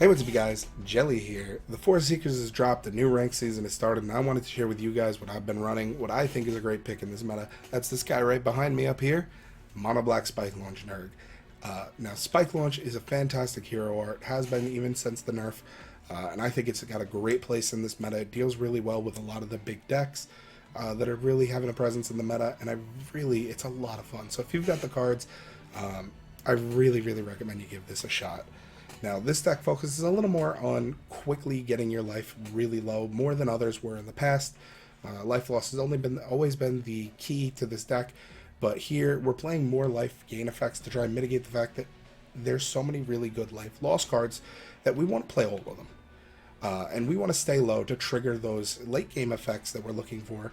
Hey, what's up, you guys? Jelly here. The Force Seekers has dropped, a new rank season has started, and I wanted to share with you guys what I've been running, what I think is a great pick in this meta. That's this guy right behind me up here, Mono Black Spike Launch Nerg. Now, Spike Launch is a fantastic hero art, has been even since the nerf, and I think it's got a great place in this meta. It deals really well with a lot of the big decks that are really having a presence in the meta, and it's a lot of fun. So if you've got the cards, I really recommend you give this a shot. Now, this deck focuses a little more on quickly getting your life really low, more than others were in the past. Life loss has always been the key to this deck, but here we're playing more life gain effects to try and mitigate the fact that there's so many really good life loss cards that we want to play all of them. And we want to stay low to trigger those late game effects that we're looking for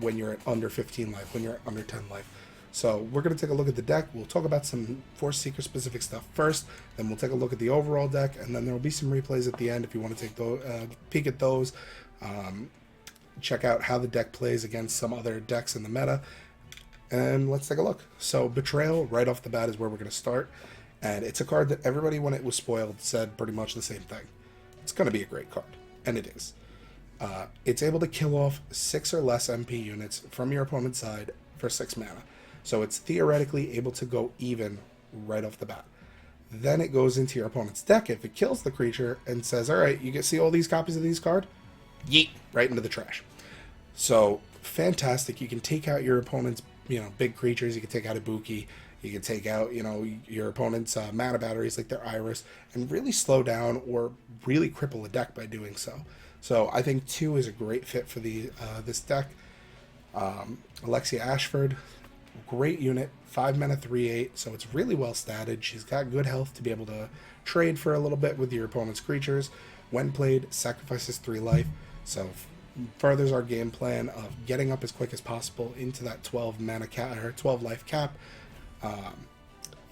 when you're at under 15 life, when you're at under 10 life. So we're going to take a look at the deck. We'll talk about some Force Seeker specific stuff first, then we'll take a look at the overall deck, and then there will be some replays at the end if you want to take a peek at those. Check out how the deck plays against some other decks in the meta, and let's take a look. So Betrayal, right off the bat, is where we're going to start, and it's a card that everybody, when it was spoiled, said pretty much the same thing. It's going to be a great card, and it is. It's able to kill off 6 or less MP units from your opponent's side for 6 mana. So it's theoretically able to go even right off the bat. Then it goes into your opponent's deck if it kills the creature and says, alright, you can see all these copies of these cards? Yeet! Right into the trash. So, fantastic. You can take out your opponent's big creatures. You can take out Ibuki. You can take out your opponent's mana batteries like their Iris and really slow down or really cripple a deck by doing so. So I think 2 is a great fit for this deck. Alexia Ashford, great unit, 5 mana 3/8, so it's really well statted. She's got good health to be able to trade for a little bit with your opponent's creatures. When played, sacrifices 3 life, so furthers our game plan of getting up as quick as possible into that 12 mana cap or 12 life cap.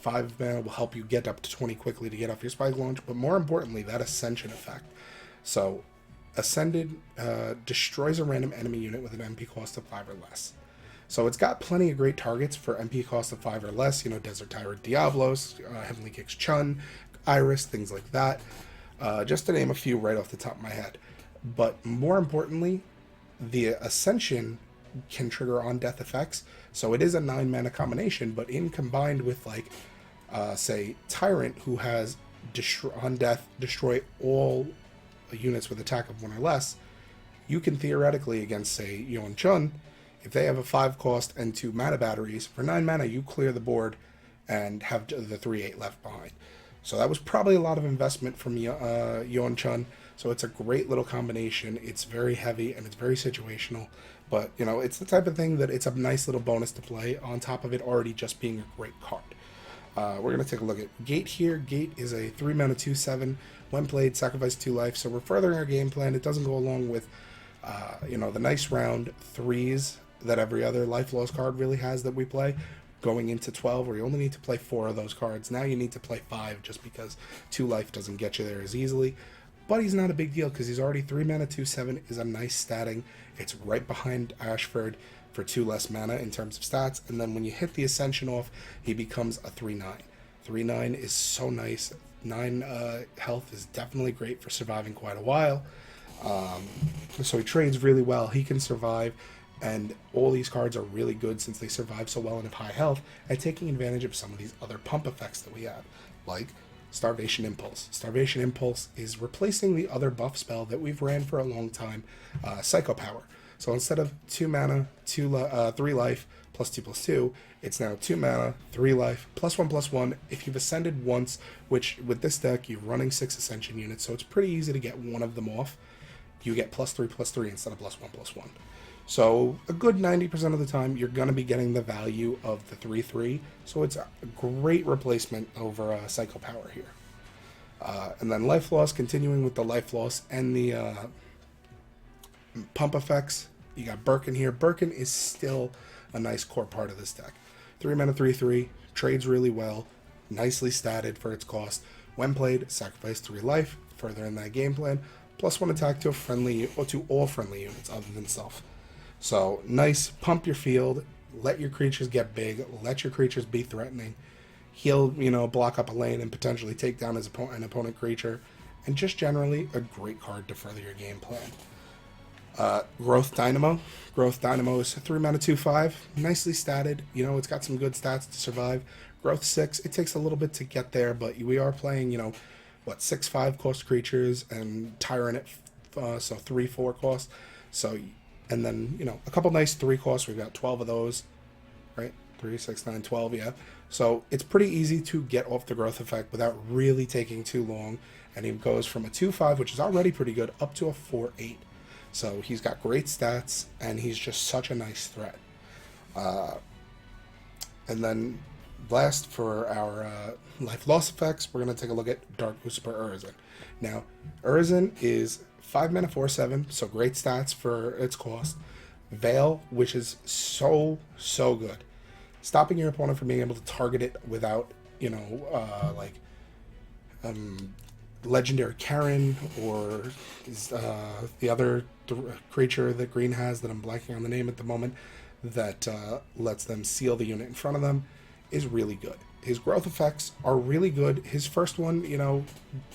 5 mana will help you get up to 20 quickly to get off your Spike Launch, but more importantly, that Ascension effect. So Ascended destroys a random enemy unit with an MP cost of 5 or less. So it's got plenty of great targets for MP cost of 5 or less, Desert Tyrant Diablos, Heavenly Kicks Chun, Iris, things like that. Just to name a few right off the top of my head. But more importantly, the Ascension can trigger on death effects. So it is a 9 mana combination, but in combined with say Tyrant, who has on death destroy all units with attack of 1 or less, you can theoretically against say Yawn Chun, if they have a 5 cost and 2 mana batteries, for 9 mana you clear the board and have the 3/8 left behind. So that was probably a lot of investment from Yawn Chun. So it's a great little combination. It's very heavy and it's very situational. But, it's the type of thing that it's a nice little bonus to play on top of it already just being a great card. We're going to take a look at Gate here. Gate is a 3 mana 2/7. When played, sacrifice 2 life. So we're furthering our game plan. It doesn't go along with, the nice round 3s that every other life loss card really has that we play, going into 12 where you only need to play 4 of those cards. Now you need to play 5 just because 2 life doesn't get you there as easily. But he's not a big deal because he's already 3 mana 2/7 is a nice statting. It's right behind Ashford for 2 less mana in terms of stats, and then when you hit the Ascension off, he becomes a 3/9. 3/9 is so nice. 9 health is definitely great for surviving quite a while. So he trades really well. He can survive. And all these cards are really good since they survive so well and have high health at taking advantage of some of these other pump effects that we have, like Starvation Impulse. Starvation Impulse is replacing the other buff spell that we've ran for a long time, Psycho Power. So instead of 2 mana, 3 life, +2/+2, it's now 2 mana, 3 life, +1/+1. If you've ascended once, which with this deck, you're running 6 Ascension units, so it's pretty easy to get one of them off. You get +3/+3 instead of +1/+1. So a good 90% of the time, you're going to be getting the value of the 3/3. So it's a great replacement over Psycho Power here. And then Life Loss, continuing with the Life Loss and the pump effects. You got Birkin here. Birkin is still a nice core part of this deck. 3 mana 3/3, trades really well, nicely statted for its cost. When played, sacrifice 3 life, further in that game plan, +1 attack to all friendly units other than self. So nice, pump your field, let your creatures get big, let your creatures be threatening. he'll, block up a lane and potentially take down an opponent creature, and just generally a great card to further your game plan. Growth Dynamo. Growth Dynamo is 3 mana 2/5, nicely statted. It's got some good stats to survive. Growth 6, it takes a little bit to get there, but we are playing, 6/5 cost creatures and Tyrant at so 3/4 cost. So, and then a couple nice 3 costs. We've got 12 of those, right? 3, 6, 9, 12, yeah. So it's pretty easy to get off the growth effect without really taking too long. And he goes from a 2/5, which is already pretty good, up to a 4/8. So he's got great stats, and he's just such a nice threat. And then last for our life loss effects, we're going to take a look at Dark Whisper Urizen. Now, Urizen is 5 mana 4/7, so great stats for its cost. Veil, which is so good. Stopping your opponent from being able to target it without, Legendary Karen or the other creature that green has that I'm blanking on the name at the moment that lets them seal the unit in front of them is really good. His growth effects are really good. His first one,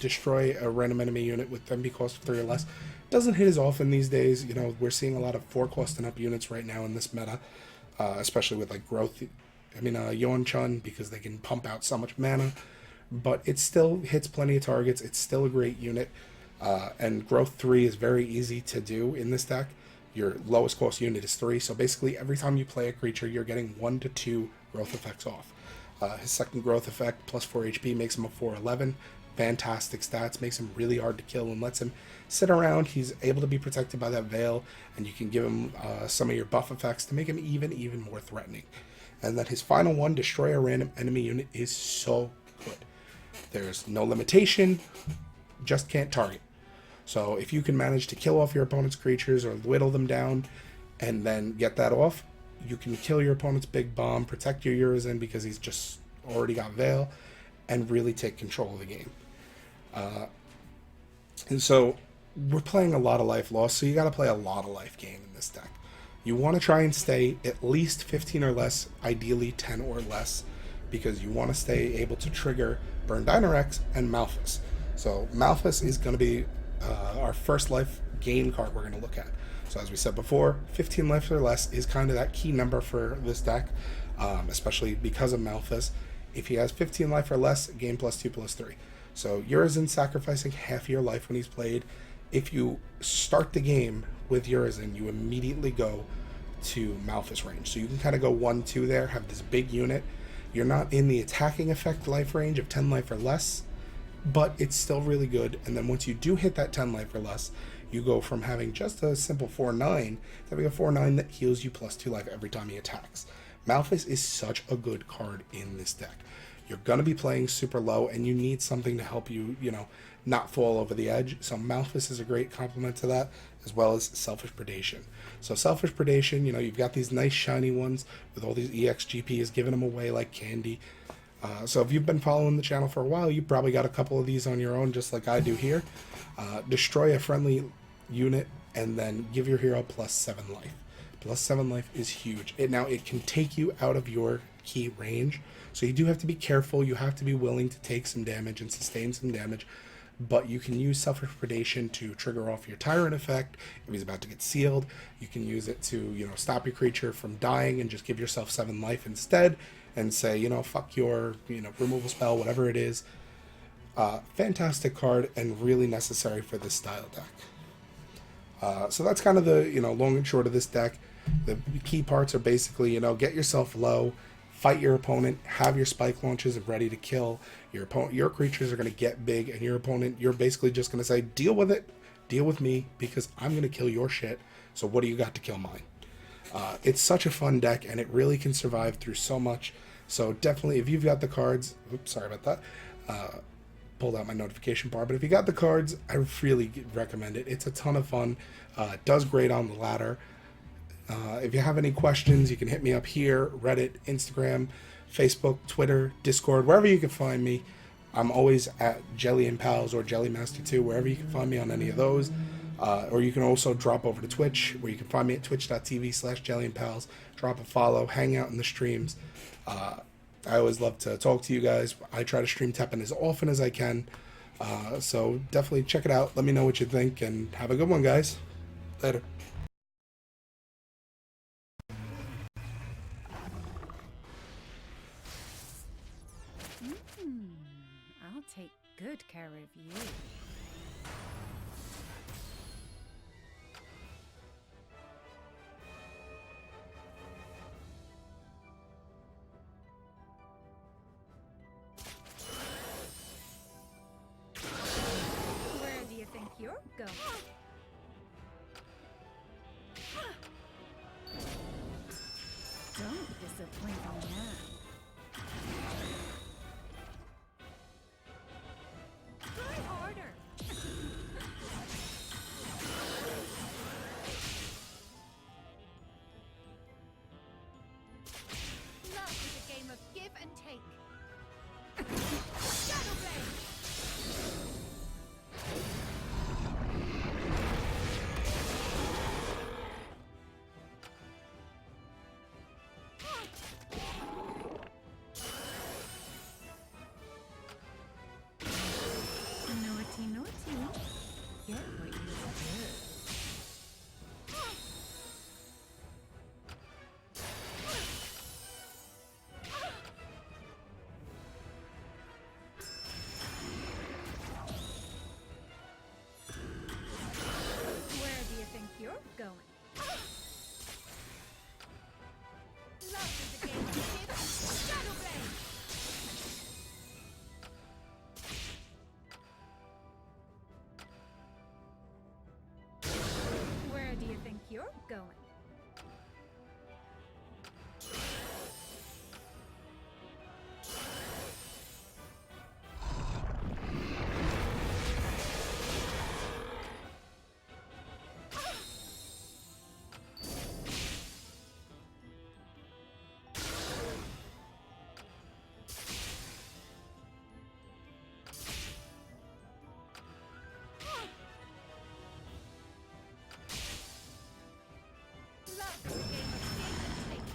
destroy a random enemy unit with MP cost of 3 or less, doesn't hit as often these days. We're seeing a lot of 4 cost and up units right now in this meta, especially with Yawn Chun, because they can pump out so much mana. But it still hits plenty of targets. It's still a great unit. And growth 3 is very easy to do in this deck. Your lowest cost unit is 3, so basically every time you play a creature, you're getting 1 to 2 growth effects off. His second growth effect, plus 4 HP, makes him a 4/11. Fantastic stats, makes him really hard to kill and lets him sit around. He's able to be protected by that Veil, and you can give him some of your buff effects to make him even more threatening. And then his final one, destroy a random enemy unit, is so good. There's no limitation, just can't target. So if you can manage to kill off your opponent's creatures or whittle them down and then get that off, you can kill your opponent's big bomb, protect your Urizen because he's just already got Veil, and really take control of the game. And so we're playing a lot of life loss, so you got to play a lot of life gain in this deck. You want to try and stay at least 15 or less, ideally 10 or less, because you want to stay able to trigger Burn Dynarex and Malphus. So Malphus is going to be our first life gain card we're going to look at. So as we said before, 15 life or less is kind of that key number for this deck, especially because of Malphus. If he has 15 life or less, gain +2/+3. So Urizen sacrificing half your life when he's played. If you start the game with Urizen, you immediately go to Malphus range. So you can kind of go 1-2 there, have this big unit. You're not in the attacking effect life range of 10 life or less, but it's still really good. And then once you do hit that 10 life or less, you go from having just a simple 4/9 to having a 4/9 that heals you +2 life every time he attacks. Malphus is such a good card in this deck. You're going to be playing super low, and you need something to help you, not fall over the edge. So Malphus is a great complement to that, as well as Selfish Predation. So Selfish Predation, you've got these nice shiny ones with all these EXGPs, giving them away like candy. So if you've been following the channel for a while, you probably got a couple of these on your own, just like I do here. Destroy a friendly unit, and then give your hero +7 life. +7 life is huge. It can take you out of your key range, so you do have to be careful. You have to be willing to take some damage and sustain some damage, but you can use Selfish Predation to trigger off your Tyrant effect. If he's about to get sealed, you can use it to stop your creature from dying and just give yourself 7 life instead, and say, fuck your removal spell, whatever it is. Fantastic card and really necessary for this style deck. So that's kind of the long and short of this deck. The key parts are basically get yourself low, fight your opponent, have your spike launches ready to kill your opponent. Your creatures are going to get big, and your opponent, you're basically just going to say, deal with it, deal with me, because I'm going to kill your shit. So what do you got to kill mine? It's such a fun deck, and it really can survive through so much. So definitely, if you've got the cards, oops, sorry about that. Pulled out my notification bar, but if you got the cards, I really recommend it. It's a ton of fun. It does great on the ladder. If you have any questions, you can hit me up here, Reddit, Instagram, Facebook, Twitter, Discord, wherever you can find me. I'm always at Jelly and Pals or Jellymaster2, wherever you can find me on any of those. Or you can also drop over to Twitch, where you can find me at twitch.tv/jellyandpals. Drop a follow, hang out in the streams. I always love to talk to you guys. I try to stream Teppen as often as I can. So definitely check it out. Let me know what you think, and have a good one, guys. Later. I'll take good care of you. Where do you think you're going? Don't disappoint me now. Try harder. Love is a game of give and take. Shadow Blade! Naughty, naughty. Get what you deserve. Where do you think you're going? Love is a game of give. Shadow Blade! Where do you think you're going? Love is a game of give and take.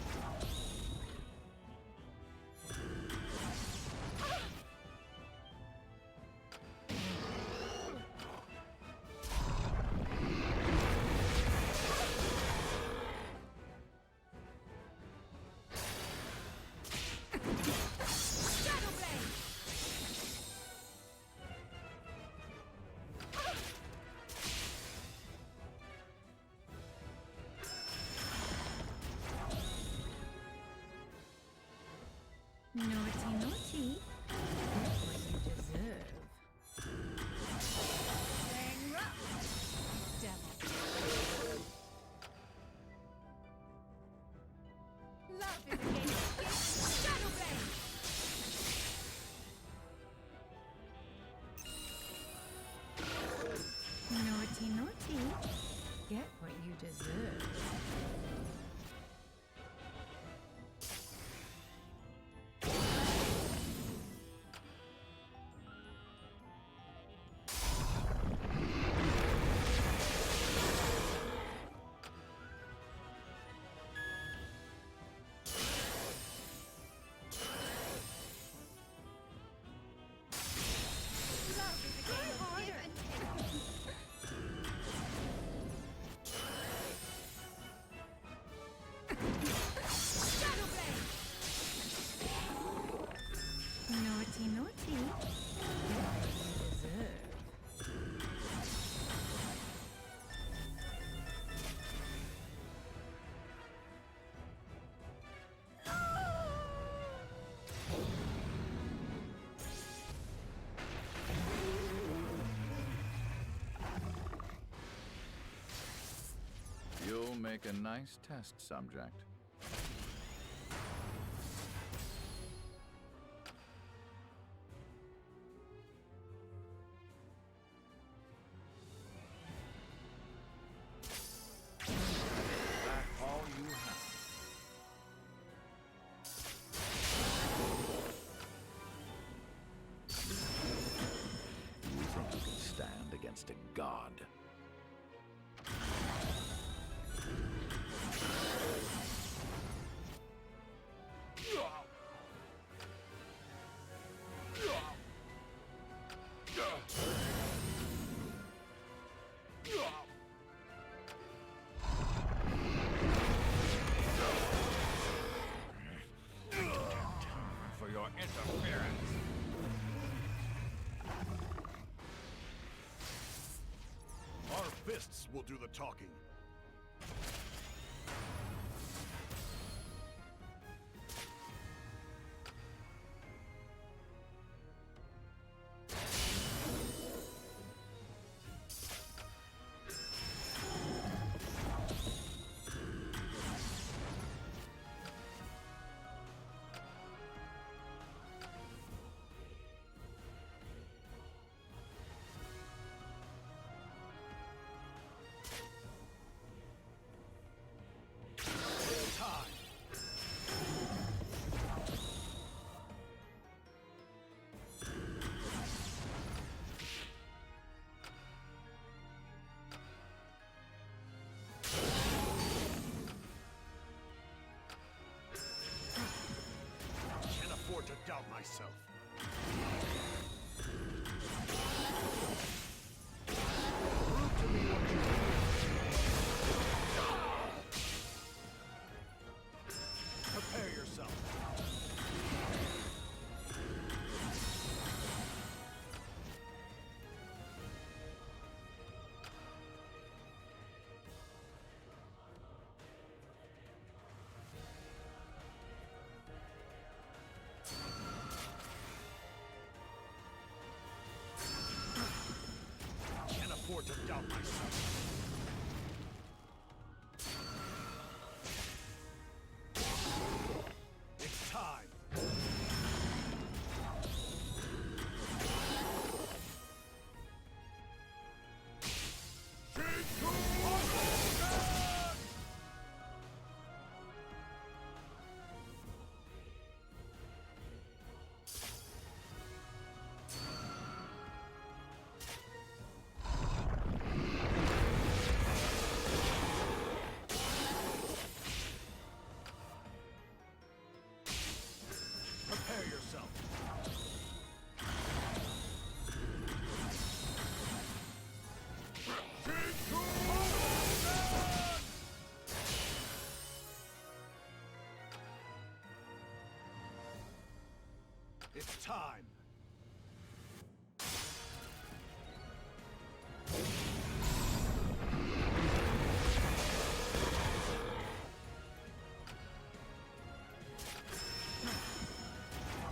Shadow Blade! Naughty, naughty. Get what you deserve. Bang rough. Devil. Love is a game of give. Shadow Blade! Naughty, naughty. Get what you deserve. Love is a game of give and take. Shadow Blade! Naughty, naughty. Get what you deserve. You'll make a nice test subject. Is that all you have? You think you can stand against a god? will do the talking. Afford to doubt myself. Prove to me what you can. Prepare yourself. Afford to doubt myself. It's time. Prepare yourself. It's time.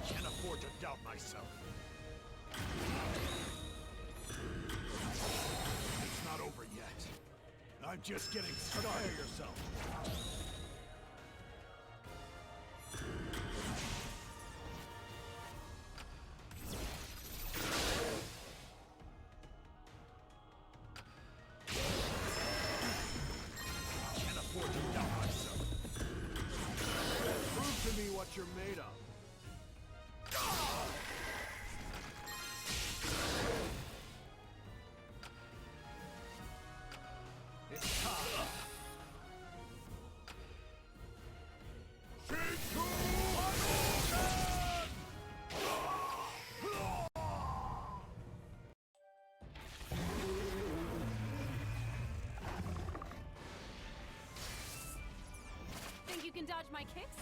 Can't afford to doubt myself. It's not over yet. I'm just getting started. Prepare yourself. Can't afford to doubt myself. Prove to me what you're made of. It's time. Think you can dodge my kicks?